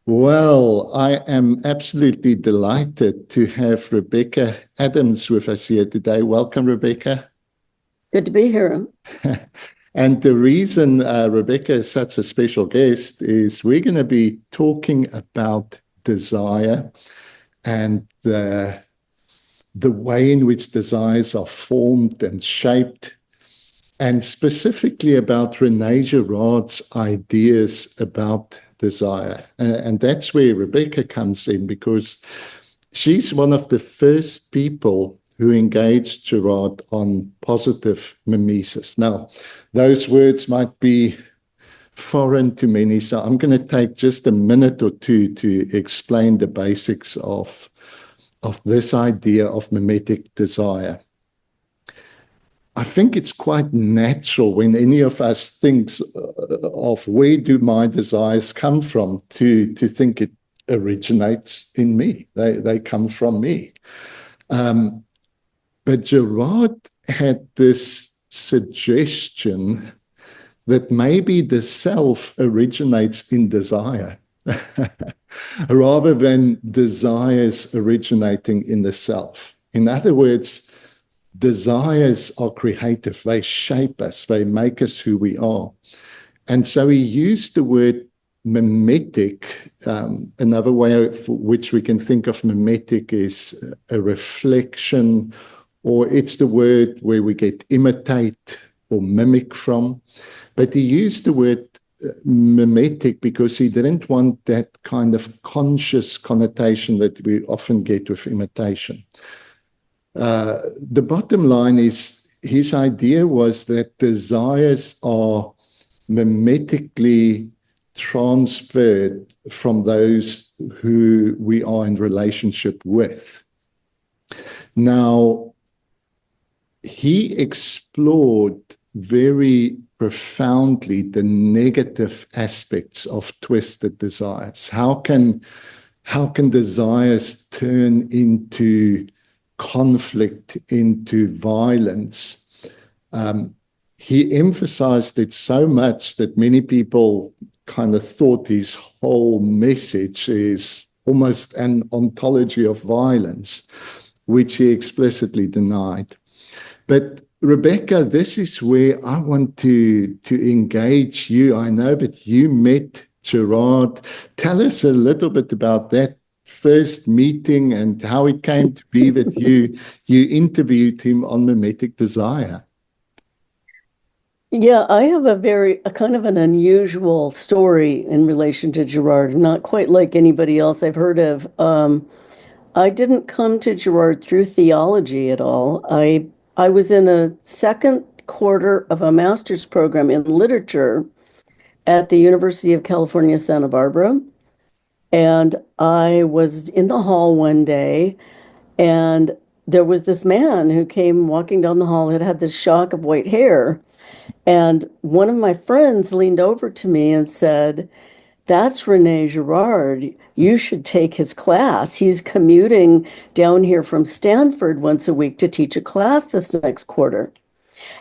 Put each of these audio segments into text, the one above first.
Well, I am absolutely delighted to have Rebecca Adams with us here today. Welcome, Rebecca. Good to be here. And the reason Rebecca is such a special guest is we're going to be talking about desire and the way in which desires are formed and shaped, and specifically about Rene Girard's ideas about desire. And that's where Rebecca comes in, because she's one of the first people who engaged Girard on positive mimesis. Now, those words might be foreign to many, so I'm going to take just a minute or two to explain the basics of this idea of mimetic desire. I think it's quite natural when any of us thinks of where do my desires come from to think it originates in me. They come from me. But Girard had this suggestion that maybe the self originates in desire rather than desires originating in the self. In other words, desires are creative. They shape us. They make us who we are. And so he used the word mimetic. Another way for which we can think of mimetic is a reflection, or it's the word where we get imitate or mimic from. But he used the word mimetic because he didn't want that kind of conscious connotation that we often get with imitation. The bottom line is his idea was that desires are mimetically transferred from those who we are in relationship with. Now, he explored very profoundly the negative aspects of twisted desires. How can desires turn into conflict, into violence? He emphasized it so much that many people kind of thought his whole message is almost an ontology of violence, which he explicitly denied. But Rebecca, this is where I want to engage you. I know that you met Girard. Tell us a little bit about that first meeting and how it came to be that you interviewed him on mimetic desire. Yeah, I have a kind of an unusual story in relation to Girard, not quite like anybody else I've heard of. I didn't come to Girard through theology at all. I was in a second quarter of a master's program in literature at the University of California, Santa Barbara. And I was in the hall one day, and there was this man who came walking down the hall, had this shock of white hair. And one of my friends leaned over to me and said, "That's Rene Girard. You should take his class. He's commuting down here from Stanford once a week to teach a class this next quarter."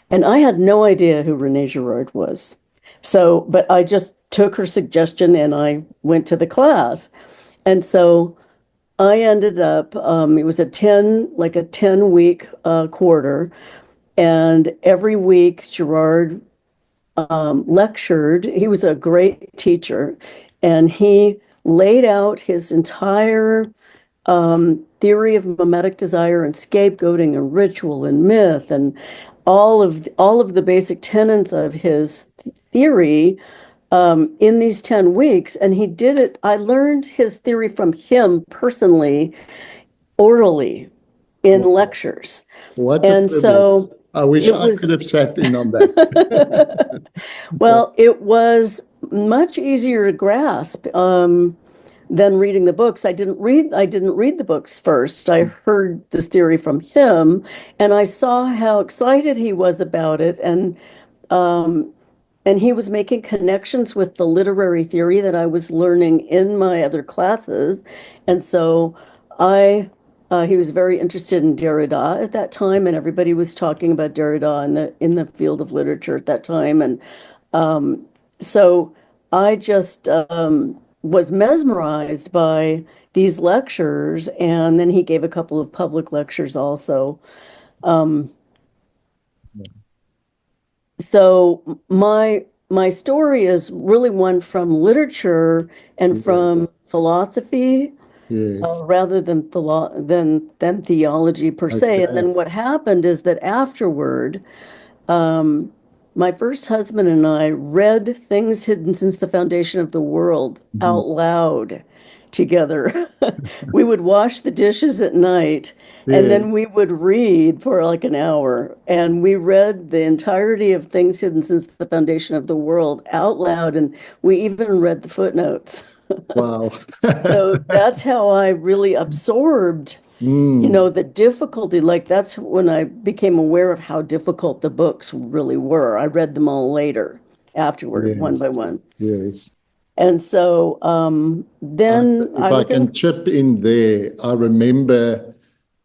And I had no idea who Rene Girard was. So, but I just took her suggestion and I went to the class. And so I ended up, it was a 10-week quarter. And every week Girard lectured. He was a great teacher, and he laid out his entire theory of mimetic desire and scapegoating and ritual and myth and all of the basic tenets of his theory in these 10 weeks. And he did it. I learned his theory from him personally, orally in lectures. What and so I wish I could have sat in on that. Well, it was much easier to grasp than reading the books. I didn't read the books first. I heard this theory from him, and I saw how excited he was about it, and he was making connections with the literary theory that I was learning in my other classes, and so he was very interested in Derrida at that time, and everybody was talking about Derrida in the field of literature at that time. And so I just was mesmerized by these lectures, and then he gave a couple of public lectures also. So my story is really one from literature and Yes. from philosophy, Yes. rather than than theology per se. And Okay. then what happened is that afterward, my first husband and I read Things Hidden Since the Foundation of the World Mhm. out loud together. We would wash the dishes at night and Yeah. then we would read for like an hour. And we read the entirety of Things Hidden Since the Foundation of the World out loud. And we even read the footnotes. Wow. So that's how I really absorbed, Mm, the difficulty. Like that's when I became aware of how difficult the books really were. I read them all later, afterward, one yes. by one. Yes. And so I, then if I I was can in, chip in there, I remember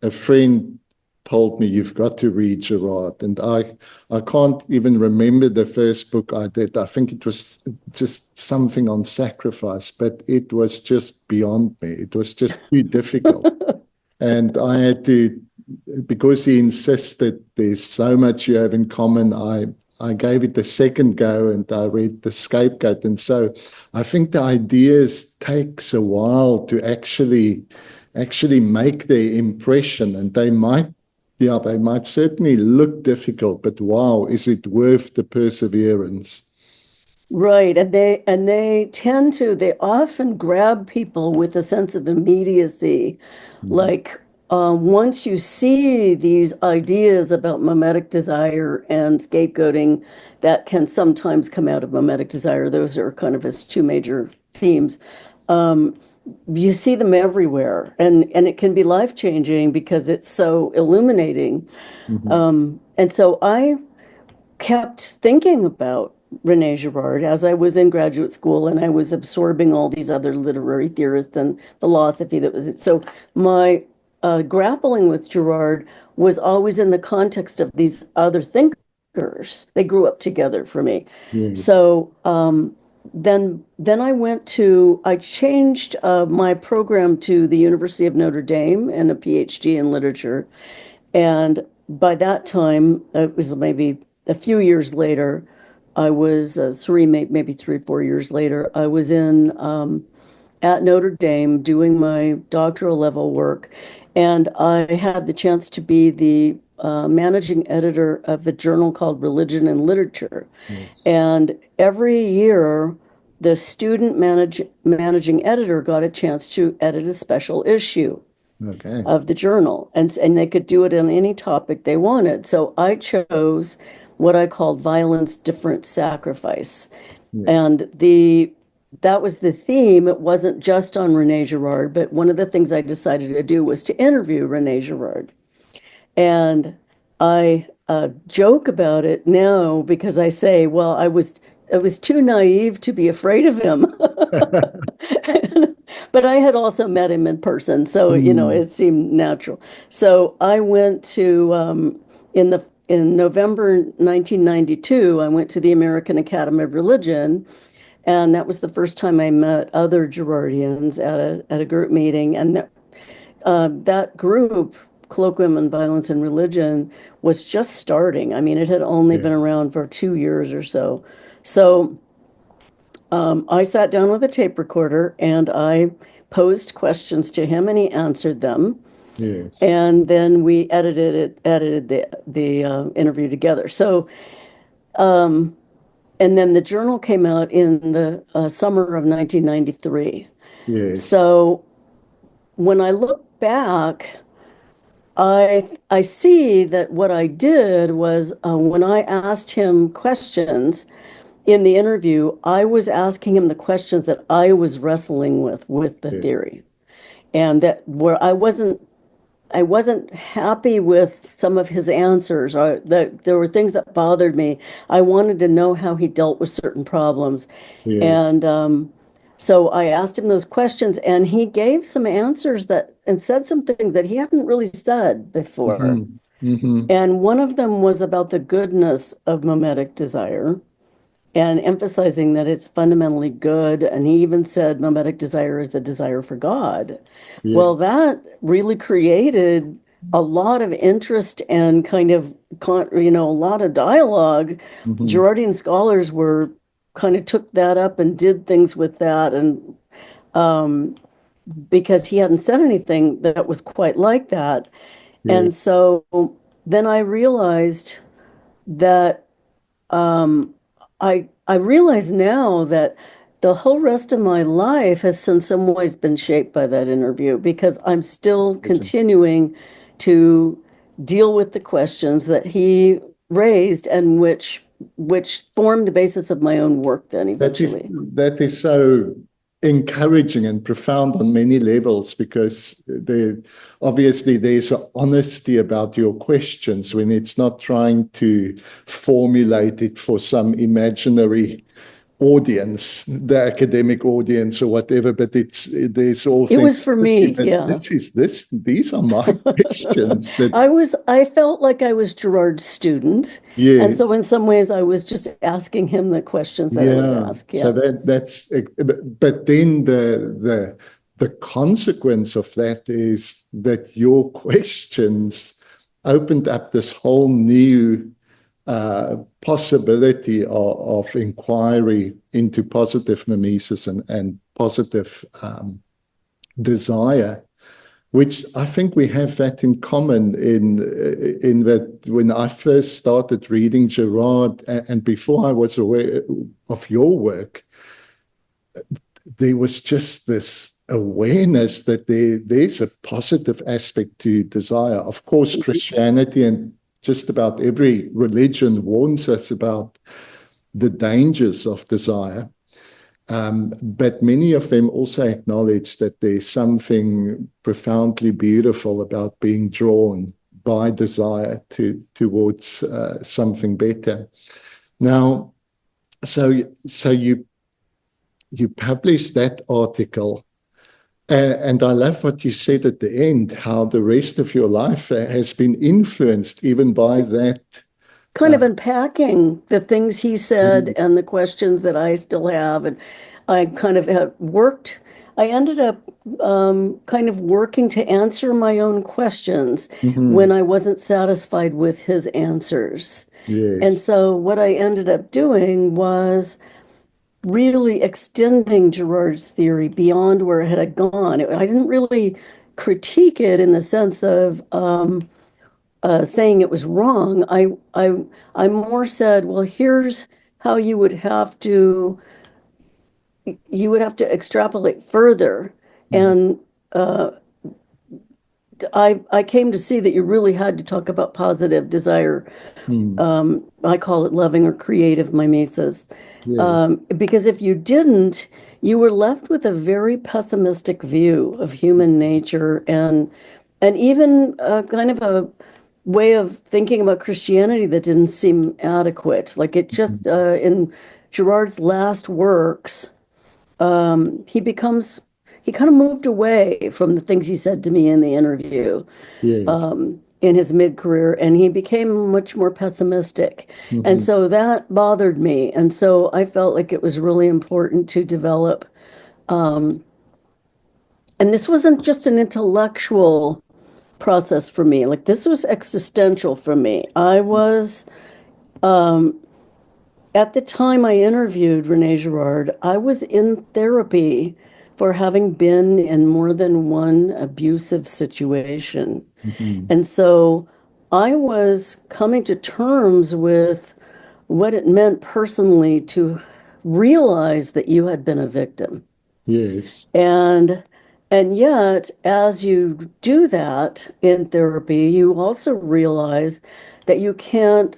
a friend told me you've got to read Girard, and I can't even remember the first book I did. I think it was just something on sacrifice, but it was just beyond me. It was just too difficult. And I had to, because he insisted there's so much you have in common, I gave it a second go and I read The Scapegoat. And so I think the ideas takes a while to actually make their impression. And they might certainly look difficult, but wow, is it worth the perseverance? right. They often grab people with a sense of immediacy. Mhm. Like once you see these ideas about mimetic desire and scapegoating that can sometimes come out of mimetic desire, those are kind of his two major themes. You see them everywhere, and it can be life-changing because it's so illuminating. Mhm. And so I kept thinking about Rene Girard as I was in graduate school and I was absorbing all these other literary theorists and philosophy that was it. So my grappling with Girard was always in the context of these other thinkers. They grew up together for me. Yes. So then I changed my program to the University of Notre Dame and a PhD in literature. And by that time, it was maybe a few years later, I was maybe 3, 4 years later, I was in at Notre Dame doing my doctoral level work. And I had the chance to be the managing editor of a journal called Religion and Literature. Yes. And every year, the managing editor got a chance to edit a special issue Okay. of the journal, and they could do it on any topic they wanted. So I chose what I called violence, different sacrifice, Yeah. and that was the theme. It wasn't just on Rene Girard, but one of the things I decided to do was to interview Rene Girard, and I joke about it now because I say, well, I was too naive to be afraid of him. But I had also met him in person, so Mm, it seemed natural. So I went to in November 1992, I went to the American Academy of Religion, and that was the first time I met other Girardians at a group meeting, and that group, Colloquium on Violence and Religion, was just starting. I mean, it had only yeah. been around for 2 years or so. So I sat down with a tape recorder and I posed questions to him, and he answered them. Yes. And then we edited the interview together. So, and then the journal came out in the summer of 1993. Yes. So when I look back, I see that what I did was when I asked him questions in the interview, I was asking him the questions that I was wrestling with the Yes. theory, and that where I wasn't happy with some of his answers, or that there were things that bothered me. I wanted to know how he dealt with certain problems, Yes. and so I asked him those questions, and he gave some answers and said some things that he hadn't really said before. Hmm. Hmm. And one of them was about the goodness of mimetic desire. and emphasizing that it's fundamentally good. And he even said mimetic desire is the desire for God. Yeah. Well, that really created a lot of interest and kind of, a lot of dialogue. Girardian scholars were kind of took that up and did things with that. And because he hadn't said anything that was quite like that. Yeah. And so then I realized that I realize now that the whole rest of my life has in some ways been shaped by that interview, because I'm still continuing to deal with the questions that he raised and which formed the basis of my own work then eventually. That is so encouraging and profound on many levels, because obviously there's an honesty about your questions when it's not trying to formulate it for some imaginary audience, the academic audience or whatever, but there's all it was for me. Yeah, these are my questions that I felt like I was Girard's student. Yes. And so in some ways I was just asking him the questions that I would ask. Yeah. So that's but then the consequence of that is that your questions opened up this whole new possibility of inquiry into positive mimesis and positive desire, which I think we have that in common in that when I first started reading Girard, and before I was aware of your work, there was just this awareness that there's a positive aspect to desire. Of course, Christianity and just about every religion warns us about the dangers of desire. But many of them also acknowledge that there's something profoundly beautiful about being drawn by desire towards something better. Now, so you published that article, and I love what you said at the end, how the rest of your life has been influenced even by that. Kind of unpacking the things he said and the questions that I still have. And I kind of I ended up kind of working to answer my own questions when I wasn't satisfied with his answers. Yes. And so what I ended up doing was really extending Girard's theory beyond where it had gone. I didn't really critique it in the sense of saying it was wrong. I more said, well, here's how you would have to extrapolate further. And I came to see that you really had to talk about positive desire. I call it loving or creative mimesis. Because if you didn't, you were left with a very pessimistic view of human nature and even kind of a way of thinking about Christianity that didn't seem adequate. Like it just, in Girard's last works, he kind of moved away from the things he said to me in the interview. Yes. In his mid-career, and he became much more pessimistic. And so that bothered me. And so I felt like it was really important to develop. And this wasn't just an intellectual process for me. Like this was existential for me. I was, at the time I interviewed Rene Girard, I was in therapy for having been in more than one abusive situation. And so I was coming to terms with what it meant personally to realize that you had been a victim. Yes. And yet, as you do that in therapy, you also realize that you can't,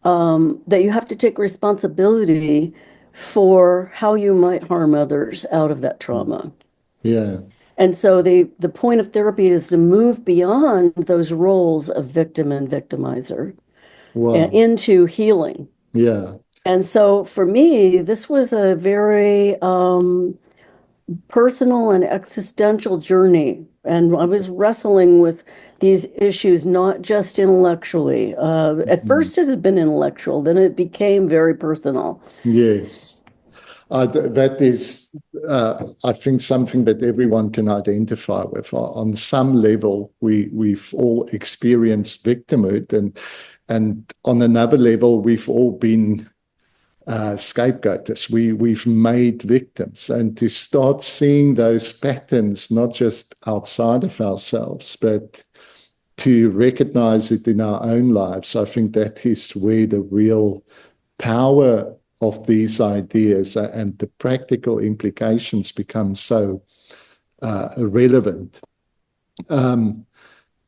that you have to take responsibility for how you might harm others out of that trauma. Yeah. And so the point of therapy is to move beyond those roles of victim and victimizer into healing. Yeah. And so for me, this was a very personal and existential journey. And I was wrestling with these issues, not just intellectually. At Mm. first, it had been intellectual, then it became very personal. Yes. That is, I think, something that everyone can identify with. On some level, we've all experienced victimhood, and on another level, we've all been scapegoats. We've made victims, and to start seeing those patterns, not just outside of ourselves, but to recognize it in our own lives, I think that is where the real power of these ideas and the practical implications become so relevant.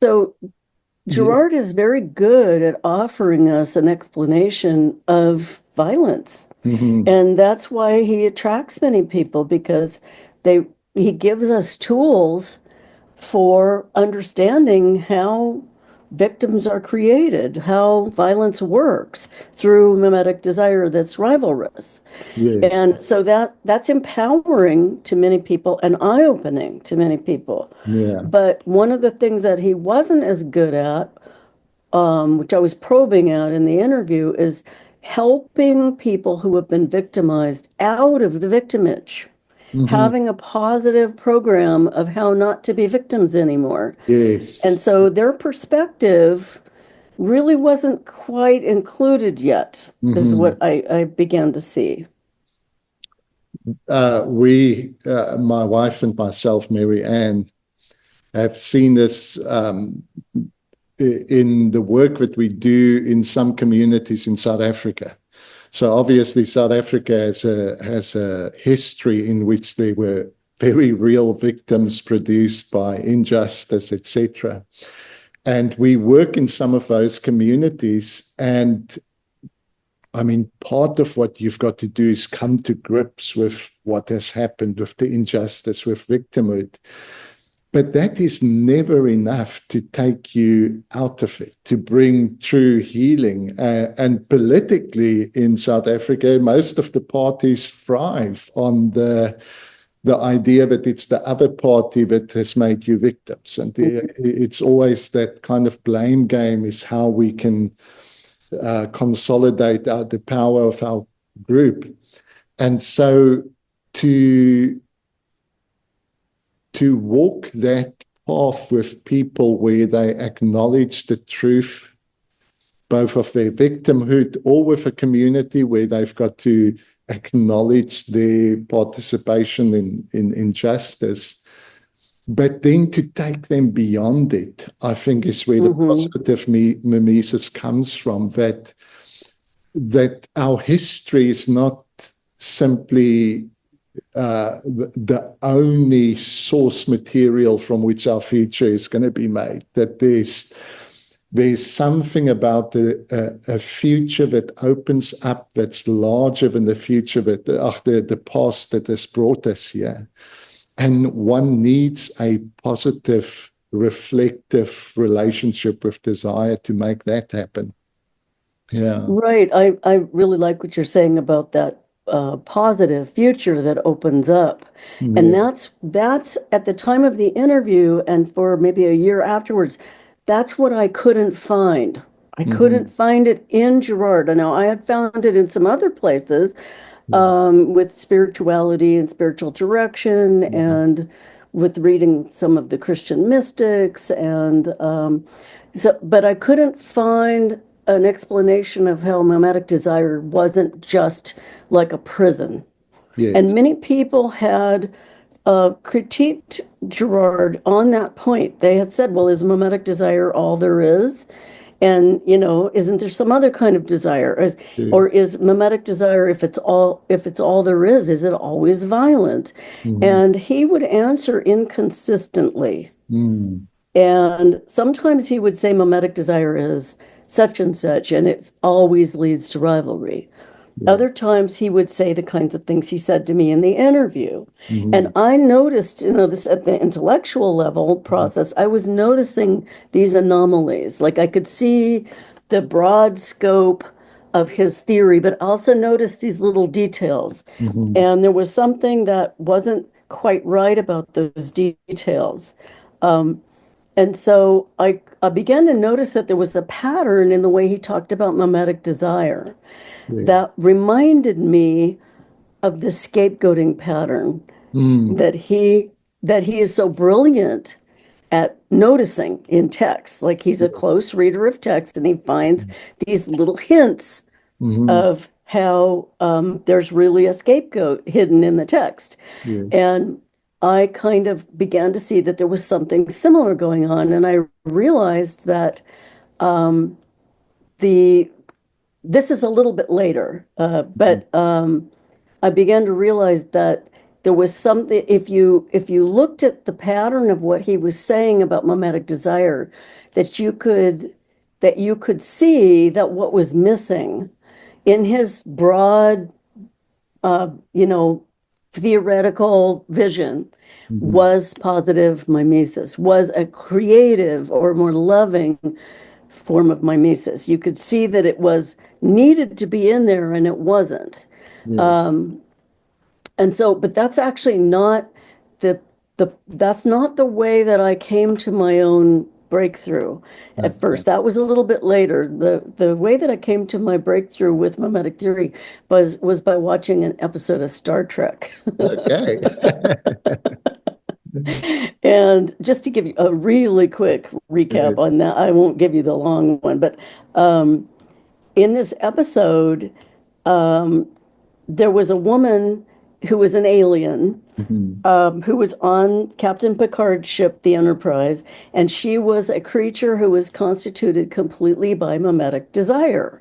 So Yeah. Girard is very good at offering us an explanation of violence. Mm-hmm. And that's why he attracts many people, because they he gives us tools for understanding how victims are created, how violence works through mimetic desire that's rivalrous. Yes. And so that's empowering to many people and eye-opening to many people. Yeah. But one of the things that he wasn't as good at, which I was probing at in the interview, is helping people who have been victimized out of the victimage, Mm-hmm. having a positive program of how not to be victims anymore. And Yes. so their perspective really wasn't quite included yet, is Mm-hmm. what I began to see. My wife and myself, Mary Ann, have seen this in the work that we do in some communities in South Africa. So obviously, South Africa has a history in which there were very real victims produced by injustice, etc. And we work in some of those communities, and I mean, part of what you've got to do is come to grips with what has happened, with the injustice, with victimhood. But that is never enough to take you out of it, to bring true healing. And politically in South Africa, most of the parties thrive on the idea that it's the other party that has made you victims. And it's always that kind of blame game is how we can consolidate the power of our group. And so to walk that path with people where they acknowledge the truth, both of their victimhood, or with a community where they've got to acknowledge their participation in injustice, but then to take them beyond it, I think is where the Mm-hmm. positive mimesis comes from, that our history is not simply the only source material from which our future is going to be made, that there's something about a future that opens up that's larger than the future that the past that has brought us here. And one needs a positive, reflective relationship with desire to make that happen. Yeah. Right. I really like what you're saying about that positive future that opens up. And Yeah. that's at the time of the interview and for maybe a year afterwards, that's what I couldn't find. I couldn't Mm-hmm. find it in Girard. Now, I had found it in some other places, Yeah. with spirituality and spiritual direction, Mm-hmm. and with reading some of the Christian mystics, and but I couldn't find an explanation of how mimetic desire wasn't just like a prison. And Yes. many people had critiqued Girard on that point. They had said, well, is mimetic desire all there is? And, isn't there some other kind of desire? Or Yes. is mimetic desire, if it's all there is it always violent? Mm-hmm. And he would answer inconsistently. Mm. And sometimes he would say mimetic desire is such and such, and it always leads to rivalry. Yeah. Other times he would say the kinds of things he said to me in the interview. And Mm-hmm. I noticed, this at the intellectual level process, I was noticing these anomalies. Like I could see the broad scope of his theory, but also noticed these little details. Mm-hmm. And there was something that wasn't quite right about those details. And so I began to notice that there was a pattern in the way he talked about mimetic desire Yeah. that reminded me of the scapegoating pattern Mm. that he is so brilliant at noticing in text. Like he's a close reader of text and he finds these little hints Mm-hmm. of how there's really a scapegoat hidden in the text. Yes. And I kind of began to see that there was something similar going on. And I realized that the this is a little bit later, but I began to realize that there was something, if you looked at the pattern of what he was saying about mimetic desire, that you could see that what was missing in his broad, you know, theoretical vision Mm-hmm. was positive mimesis, was a creative or more loving form of mimesis. You could see that it was needed to be in there and it wasn't. Yes. And so, but that's actually not the that's not the way that I came to my own breakthrough at Okay. first. That was a little bit later. The way that I came to my breakthrough with mimetic theory was by watching an episode of Star Trek. Okay. And just to give you a really quick recap on Yes. that, I won't give you the long one, but in this episode, there was a woman who was an alien Mm-hmm. who was on Captain Picard's ship, the Enterprise, and she was a creature who was constituted completely by mimetic desire.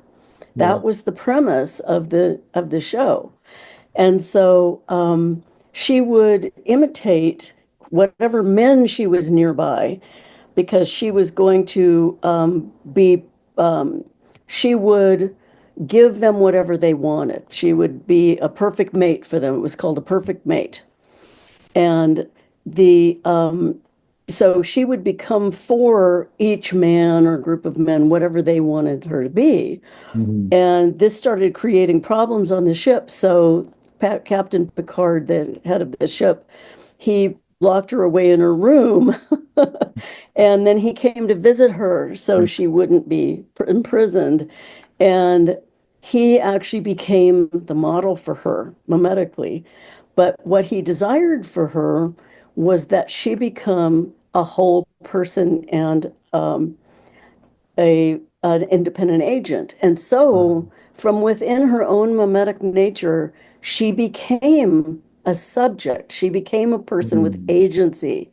That Wow. was the premise of the show. And so she would imitate whatever men she was nearby because she was going to she would give them whatever they wanted. She would be a perfect mate for them. It was called a perfect mate. And the so she would become for each man or group of men, whatever they wanted her to be. Mm-hmm. And this started creating problems on the ship. So Captain Picard, the head of the ship, he locked her away in her room. And then he came to visit her so she wouldn't be imprisoned. And he actually became the model for her mimetically. But what he desired for her was that she become a whole person and an independent agent. And so, from within her own mimetic nature, she became a subject. She became a person with Mm-hmm. agency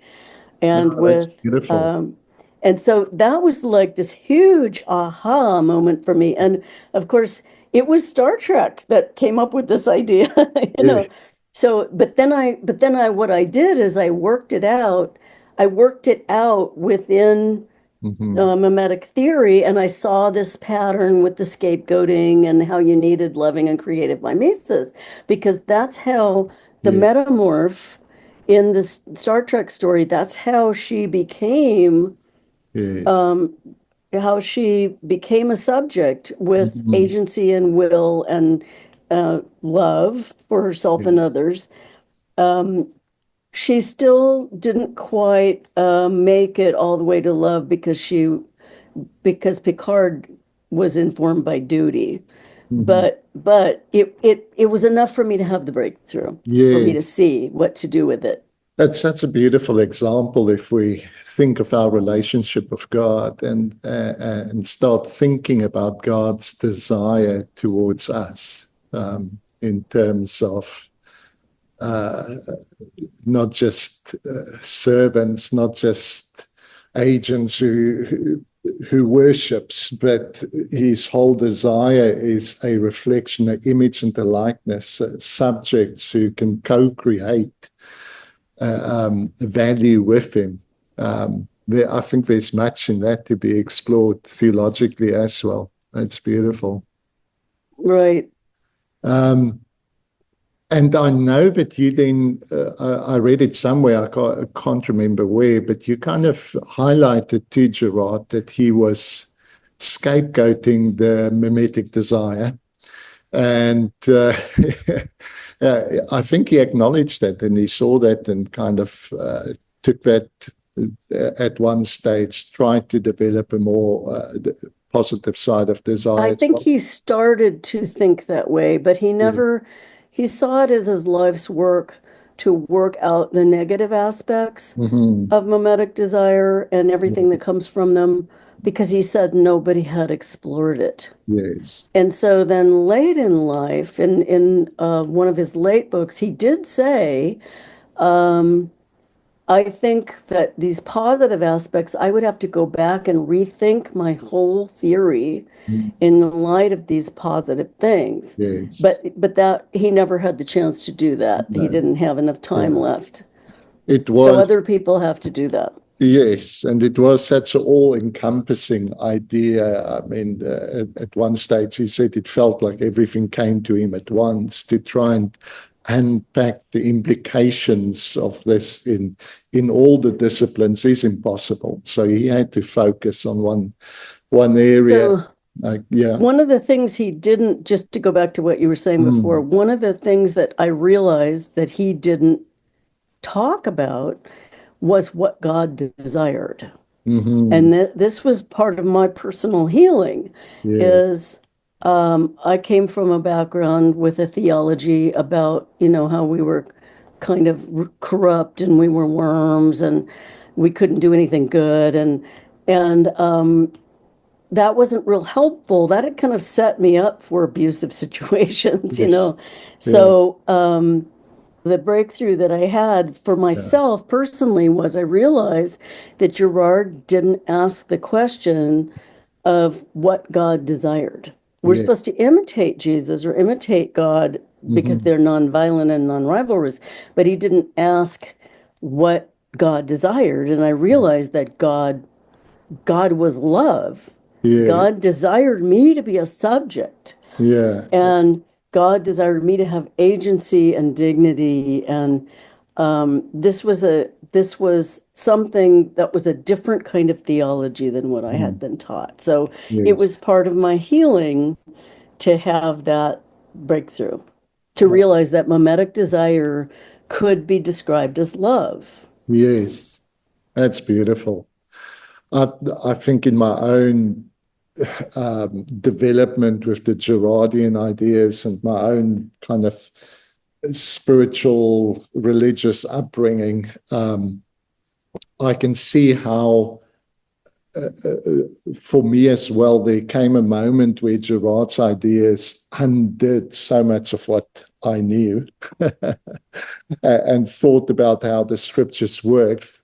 and Oh, that's with beautiful. and so that was like this huge aha moment for me. And of course, it was Star Trek that came up with this idea, you Yeah. know. So, but then I, what I did is I worked it out. I worked it out within Mm-hmm. mimetic theory, and I saw this pattern with the scapegoating and how you needed loving and creative mimesis, because that's how the Yeah. metamorph in this Star Trek story, that's Yes. how she became a subject with Mm-hmm. agency and will and love for herself and Yes. others. She still didn't quite make it all the way to love because Picard was informed by duty. Mm-hmm. But it was enough for me to have the breakthrough, for me to Yes. see what to do with it. That's such a beautiful example if we think of our relationship with God and start thinking about God's desire towards us in terms of uh, not just servants, not just agents who worships, but his whole desire is a reflection, an image and a likeness, subjects who can co-create value with him. I think there's much in that to be explored theologically as well. It's beautiful. Right. Um, and I know that you then, I read it somewhere, I can't remember where, but you kind of highlighted to Girard that he was scapegoating the mimetic desire. And I think he acknowledged that, and he saw that, and kind of took that at one stage, tried to develop a more positive side of desire. I think he started to think that way, but he saw it as his life's work to work out the negative aspects of mimetic desire and everything that comes from them, because he said nobody had explored it. Yes. And so then late in life, in one of his late books, he did say, I think that these positive aspects, I would have to go back and rethink my whole theory in the light of these positive things. Yes. But that he never had the chance to do that. No. He didn't have enough time left. It was, So other people have to do that. yes, and it was such an all-encompassing idea. I mean, at one stage he said it felt like everything came to him at once, to try and unpack the implications of this in all the disciplines is impossible. So he had to focus on one area. So, one of the things he didn't, just to go back to what you were saying before, one of the things that I realized that he didn't talk about was what God desired. And this was part of my personal healing. Is I came from a background with a theology about, how we were kind of corrupt and we were worms and we couldn't do anything good. And that wasn't real helpful. That had kind of set me up for abusive situations, So the breakthrough that I had for myself personally was I realized that Girard didn't ask the question of what God desired. We're supposed to imitate Jesus or imitate God because they're nonviolent and non-rivalrous, but he didn't ask what God desired. And I realized that God was love. God desired me to be a subject. And God desired me to have agency and dignity. And this was something that was a different kind of theology than what I had been taught. So it was part of my healing to have that breakthrough, to realize that mimetic desire could be described as love. Yes, that's beautiful. I think in my own development with the Girardian ideas and my own kind of spiritual religious upbringing, I can see how for me as well, there came a moment where Girard's ideas undid so much of what I knew and thought about how the scriptures worked.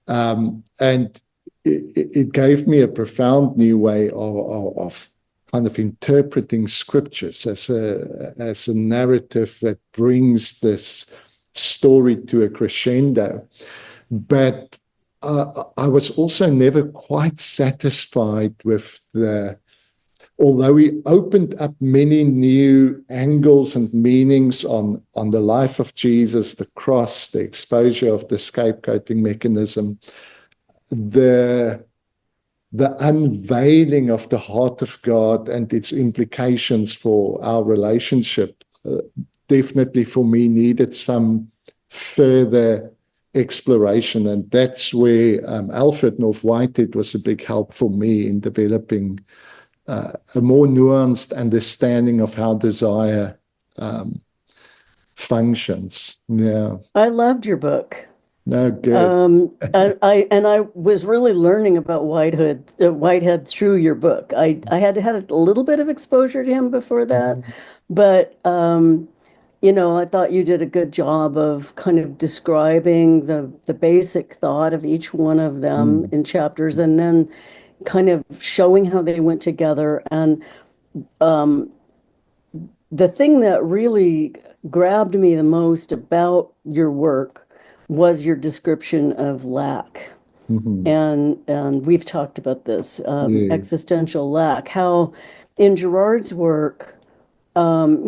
And it gave me a profound new way of kind of interpreting scriptures as a narrative that brings this story to a crescendo. But I was also never quite satisfied with although he opened up many new angles and meanings on the life of Jesus, the cross, the exposure of the scapegoating mechanism, the unveiling of the heart of God and its implications for our relationship, definitely for me needed some further exploration. And that's where Alfred North Whitehead was a big help for me in developing a more nuanced understanding of how desire functions. Yeah. I loved your book. No, good. I was really learning about Whitehead through your book. I had a little bit of exposure to him before that, but I thought you did a good job of kind of describing the basic thought of each one of them in chapters, and then kind of showing how they went together. And the thing that really grabbed me the most about your work was your description of lack. And we've talked about this, existential lack, how in Girard's work,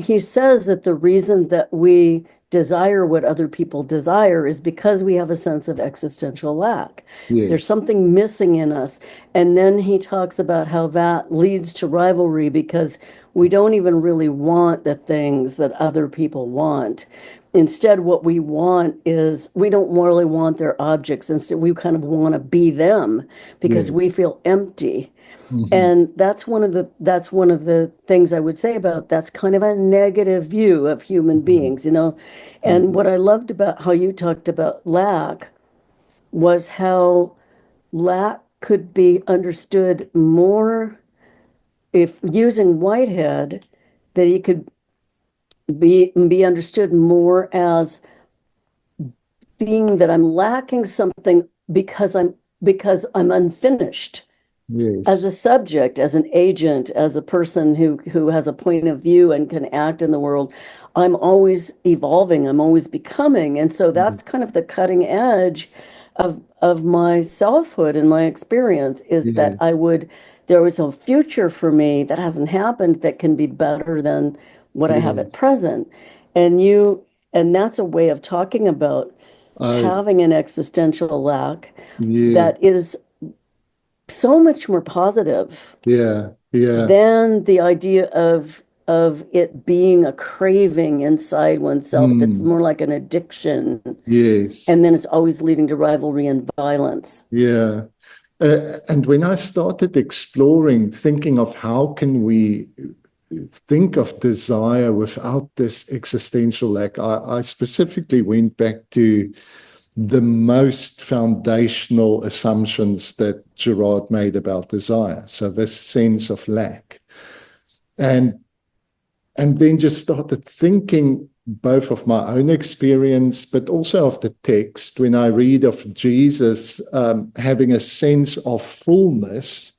he says that the reason that we desire what other people desire is because we have a sense of existential lack. There's Yes. something missing in us. And then he talks about how that leads to rivalry because we don't even really want the things that other people want. Instead, what we want is we don't really want their objects. Instead, we kind of want to be them because Yes. we feel empty. Hmm. And that's one of the things I would say about that's kind of a negative view of human Hmm. beings, you know. And what I loved about how you talked about lack was how lack could be understood more if using Whitehead, that he could be understood more as being that I'm lacking something because I'm unfinished as Yes. a subject, as an agent, as a person who has a point of view and can act in the world. I'm always evolving, I'm always becoming. And so Mhm. that's kind of the cutting edge of my selfhood and my experience is that Yes. there was a future for me that hasn't happened that can be better than what I have at Yes. present. And you and that's a way of talking about I, having an existential lack yeah. that is so much more positive Yeah. Yeah. than the idea of it being a craving inside oneself that's Mm. more like an addiction, Yes. and then it's always leading to rivalry and violence. Yeah. And when I started exploring, thinking of how can we think of desire without this existential lack, I specifically went back to the most foundational assumptions that Girard made about desire. So this sense of lack. And and then just started thinking both of my own experience, but also of the text when I read of Jesus having a sense of fullness,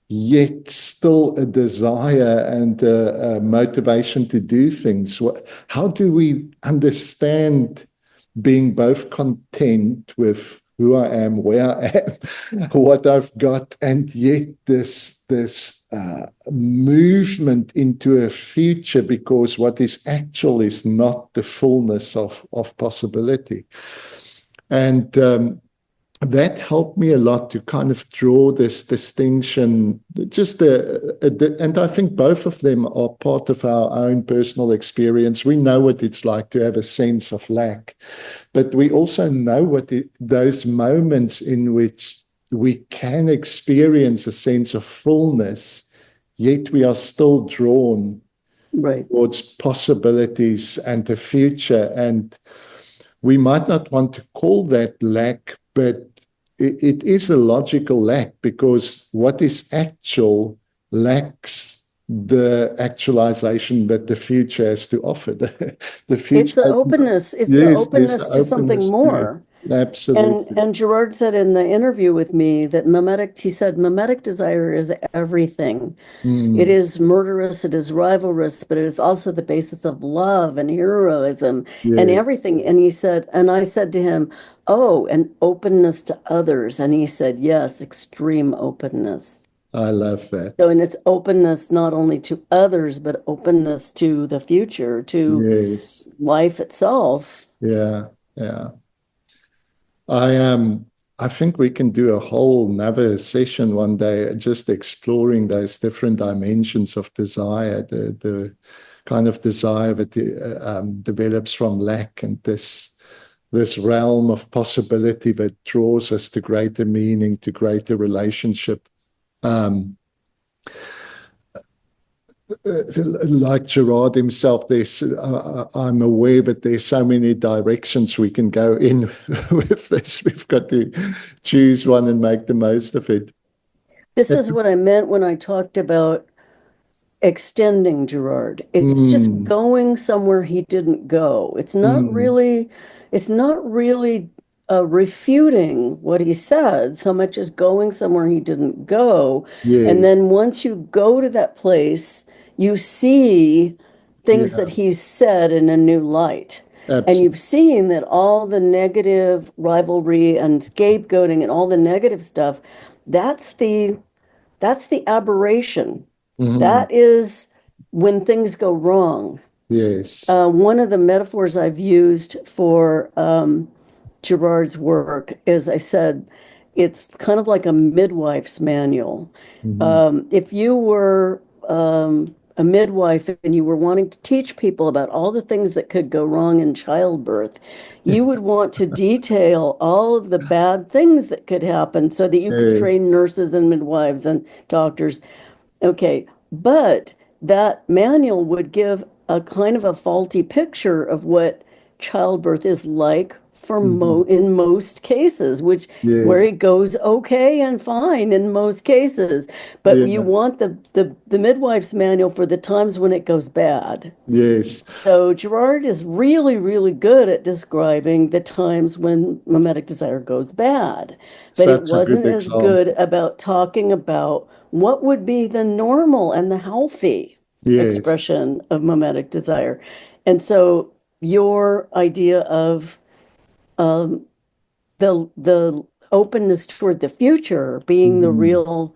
yet still a desire and a motivation to do things. How do we understand being both content with who I am, where I am, what I've got, and yet this movement into a future because what is actual is not the fullness of possibility. And that helped me a lot to kind of draw this distinction. And I think both of them are part of our own personal experience. We know what it's like to have a sense of lack, but we also know those moments in which we can experience a sense of fullness, yet we are still drawn Right. towards possibilities and the future. And we might not want to call that lack, but it is a logical lack because what is actual lacks the actualization that the future has to offer. The future has no, It's the yes, there's the openness to something openness to it. more. Absolutely. And Gerard said in the interview with me that he said mimetic desire is everything. It Mm, is murderous, it is rivalrous, but it is also the basis of love and heroism and yeah, everything. And he said, and I said to him, "Oh, and openness to others." And he said, "Yes, extreme openness." I love So, that. and it's openness not only to others, but openness to the future, to Yes. life itself. Yeah. Yeah. I think we can do a whole another session one day just exploring those different dimensions of desire, the kind of desire that develops from lack and this realm of possibility that draws us to greater meaning, to greater relationship. Um, like Girard himself, I'm aware that there's so many directions we can go in with this. We've got to choose one and make the most of it. This is what I meant when I talked about extending Gerard. It's just Mm, going somewhere he didn't go. mm, It's not really refuting what he said so much as going somewhere he didn't go. And yeah, then once you go to that place, you see things that yeah, he said in a new light. And absolutely. you've seen that all the negative rivalry and scapegoating and all the negative stuff, that's the that's the aberration. Mm, That is when things go wrong. Yes. One of the metaphors I've used for Girard's work is, I said, it's kind of like a midwife's manual. Mhm. If you were a midwife and you were wanting to teach people about all the things that could go wrong in childbirth, you would want to detail all of the bad things that could happen so that you could Yeah. train nurses and midwives and doctors. Okay, but that manual would give a kind of a faulty picture of what childbirth is like for Mhm. in most cases, which where Yes. it goes okay and fine in most cases. But you Yeah. want the midwife's manual for the times when it goes bad. Yes. So Girard is really, really good at describing the times when mimetic desire goes bad, but it Such a good wasn't as good example. about talking about what would be the normal and the healthy Yes. expression of mimetic desire. And so your idea of the openness toward the future being the Mhm. real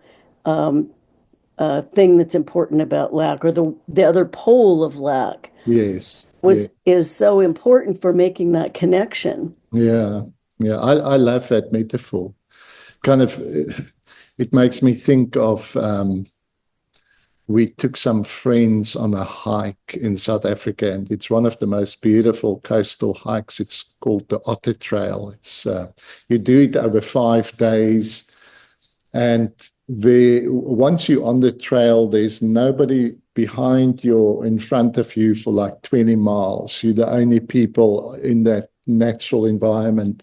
thing that's important about lack, or the other pole of lack, Yes. Yeah. was is so important for making that connection. Yeah. Yeah. I love that metaphor. Kind of, it makes me think of we took some friends on a hike in South Africa, and it's one of the most beautiful coastal hikes. It's called the Otter Trail. It's you do it over 5 days, and once you're on the trail, there's nobody behind you or in front of you for like 20 miles. You're the only people in that natural environment.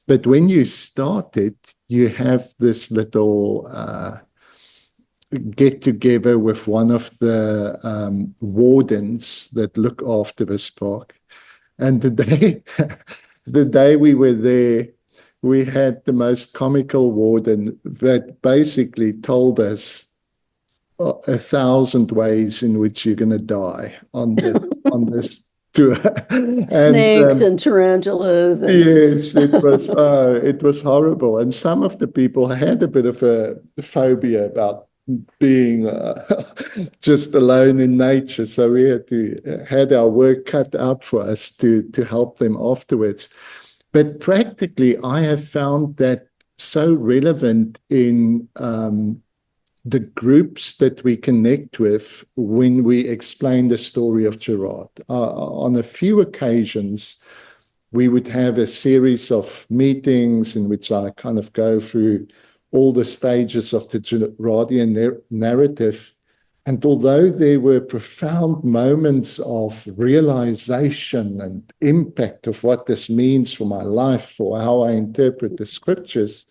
But when you start it, you have this little get together with one of the wardens that look after this park. And the day, the day we were there, we had the most comical warden that basically told us 1,000 ways in which you're going to die on this tour. And Snakes and tarantulas and yes, it was horrible, and some of the people had a bit of a phobia about being just alone in nature. So we had our work cut out for us to help them afterwards. But practically, I have found that so relevant in the groups that we connect with when we explain the story of Girard. On a few occasions, we would have a series of meetings in which I kind of go through all the stages of the Girardian narrative. And although there were profound moments of realization and impact of what this means for my life, for how I interpret the scriptures,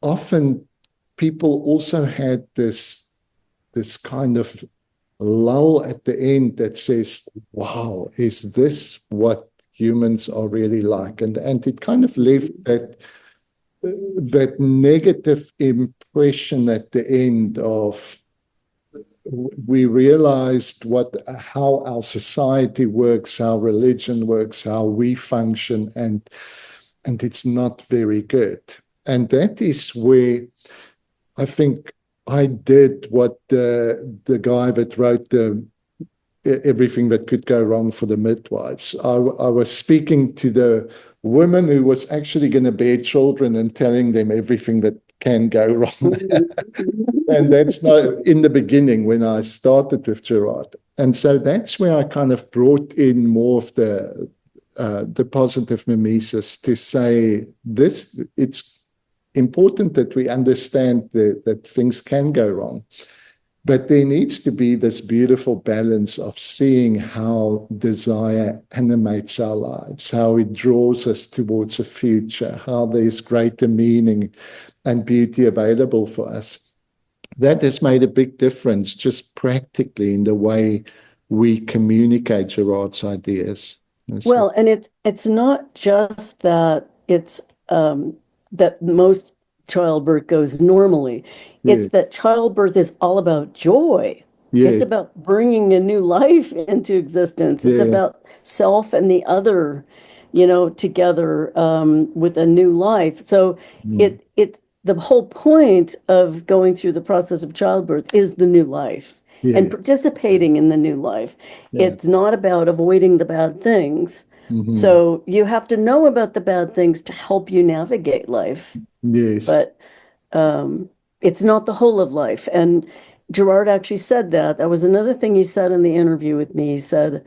often people also had this kind of lull at the end that says, wow, is this what humans are really like? And it kind of left that negative impression at the end of we realized how our society works, how religion works, how we function, and it's not very good. And that is where I think I did what the guy that wrote everything that could go wrong for the midwives. I was speaking to the woman who was actually going to bear children and telling them everything that can go wrong. And that's not in the beginning when I started with Girard. And so that's where I kind of brought in more of the positive mimesis to say this. It's important that we understand that things can go wrong. But there needs to be this beautiful balance of seeing how desire animates our lives, how it draws us towards a future, how there's greater meaning and beauty available for us. That has made a big difference just practically in the way we communicate Girard's ideas. well, and it's not just that it's that most childbirth goes normally. It's Yeah, that childbirth is all about joy. It's yeah, about bringing a new life into existence. It's yeah. about self and the other, together with a new life. So Mm. it the whole point of going through the process of childbirth is the new life. and Yes. participating in the new life. Yeah. It's not about avoiding the bad things. Hmm. So you have to know about the bad things to help you navigate life, Yes. but it's not the whole of life. And Girard actually said that. That was another thing he said in the interview with me. He said,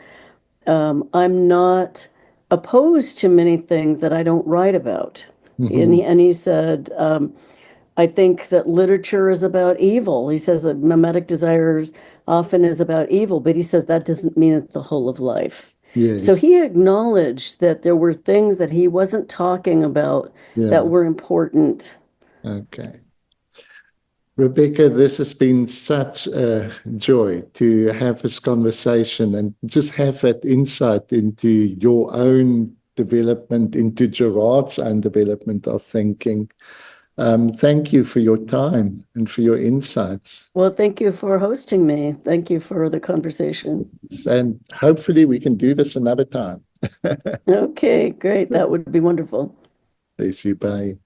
I'm not opposed to many things that I don't write about. Hmm. And he said, I think that literature is about evil. He says that mimetic desires often is about evil, but he says that doesn't mean it's the whole of life. So Yes. he acknowledged that there were things that he wasn't talking about that Yeah. were important. Okay. Rebecca, this has been such a joy to have this conversation and just have that insight into your own development, into Gerard's own development of thinking. Thank you for your time and for your insights. Well, thank you for hosting me. Thank you for the conversation. And hopefully we can do this another time. Okay, great. That would be wonderful. Bless you. Bye.